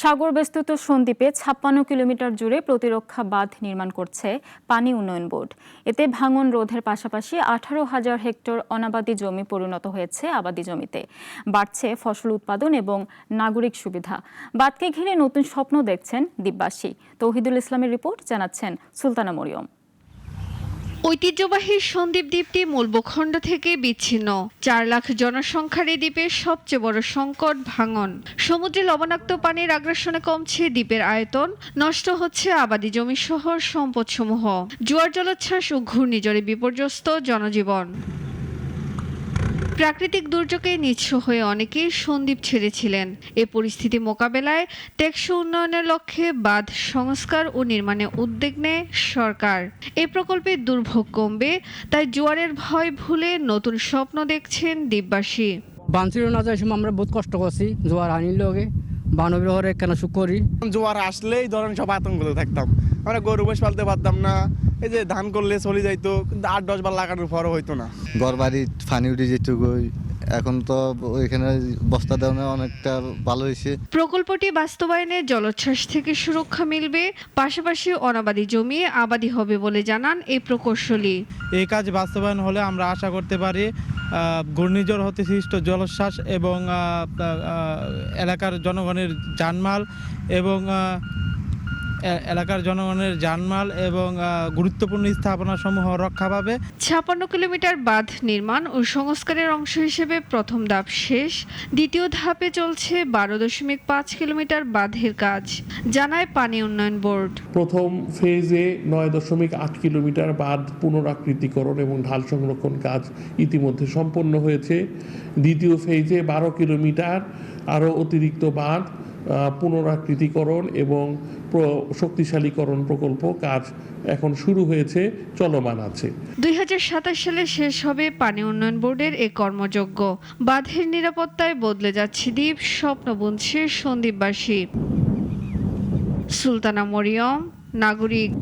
সাগরবেষ্টিত সন্দ্বীপে ৫৬ kilometre জুড়ে প্রতিরক্ষা বাঁধ নির্মাণ করছে পানি উন্নয়ন বোর্ড। এতে ভাঙন রোধের পাশাপাশি ১৮,০০০ হেক্টর অনাবাদি জমি পরিণত হয়েছে আবাদি জমিতে। বাড়ছে ফসল উৎপাদন এবং নাগরিক সুবিধা। বাঁধকে ঘিরে নতুন স্বপ্ন দেখছেন দ্বীপবাসী। তৌহিদুল ইসলামের রিপোর্ট, জানাচ্ছেন সুলতানা মরিয়ম। ঐতিহ্যবাহী সন্দ্বীপ দ্বীপটি মূল ভূখণ্ড থেকে বিচ্ছিন্ন। ৪ লাখ জনসংখ্যার এই দ্বীপের সবচেয়ে বড় সংকট ভাঙন। সমুদ্রে লবণাক্ত পানির আগ্রাসনে কমছে দ্বীপের আয়তন, নষ্ট হচ্ছে আবাদি জমি সহ সম্পদসমূহ। জোয়ার জলোচ্ছ্বাস ও ঘূর্ণিঝড়ে বিপর্যস্ত জনজীবন। প্রাকৃতিক দুর্যোগে নিঃস্ব হয়ে অনেকেই সন্দ্বীপ ছেড়েছিলেন। এ পরিস্থিতি মোকাবেলায় টেকসই উন্নয়নের লক্ষ্যে বাঁধ সংস্কার ও নির্মাণে উদ্যোগ নেয় সরকার। এ প্রকল্পে দুর্ভোগ কমবে, তাই জোয়ারের ভয় ভুলে নতুন স্বপ্ন দেখছেন দ্বীপবাসী। বান ছিল না, যাই সময় আমরা বহুত কষ্ট করছি। জোয়ার আনির লগে বানবীর হরে কেন সুখ করি। জোয়ার আসলেই ধরেন সব আতঙ্কতে থাকতাম। আমরা গরু বস পালতে পারতাম না, এই যে ধান করলে চলে যাইতো, কিন্তু ৮-১০ বার লাগানোর পরও হইতো না। ঘর বাড়ি ফানি উঠে যেটুকু, এখন তো ওইখানে বস্তা দেওয়া অনেকটা ভালো হয়েছে। প্রকল্পটি বাস্তবায়নে জলোচ্ছ্বাস থেকে সুরক্ষা মিলবে, পাশাপাশি অনাবাদি জমি আবাদি হবে বলে জানান এই প্রকৌশলী। এই কাজ বাস্তবায়ন হলে আমরা আশা করতে পারি ঘূর্ণিঝড় হতে সৃষ্ট জলোচ্ছ্বাস এবং এলাকার জনগণের জানমাল এবং গুরুত্বপূর্ণ স্থাপনা সমূহ রক্ষা পাবে। ৫৬ কিলোমিটার বাঁধ নির্মাণ ও সংস্কারের অংশ হিসেবে প্রথম ধাপ শেষ। দ্বিতীয় ধাপে চলছে ১২.৫ কিলোমিটার বাঁধের কাজ, জানায় পানি উন্নয়ন বোর্ড। প্রথম ফেজে ৯.৮ কিলোমিটার বাঁধ পুনরাকৃতিকরণ এবং ঢাল সংরক্ষণ কাজ ইতিমধ্যে সম্পন্ন হয়েছে। দ্বিতীয় ফেজে ১২ কিলোমিটার আরও অতিরিক্ত বাঁধ পুনরাকৃতিকরণ এবং শক্তিশালীকরণ প্রকল্প কাজ এখন শুরু হয়েছে, চলমান আছে। ২০২৭ সালে শেষ হবে পানি উন্নয়ন বোর্ডের এ কর্মযজ্ঞ। বাঁধের নিরাপত্তায় বদলে যাচ্ছে দ্বীপ, স্বপ্ন বুনছে সন্দ্বীপবাসী। সুলতানা মরিয়ম, নাগরিক।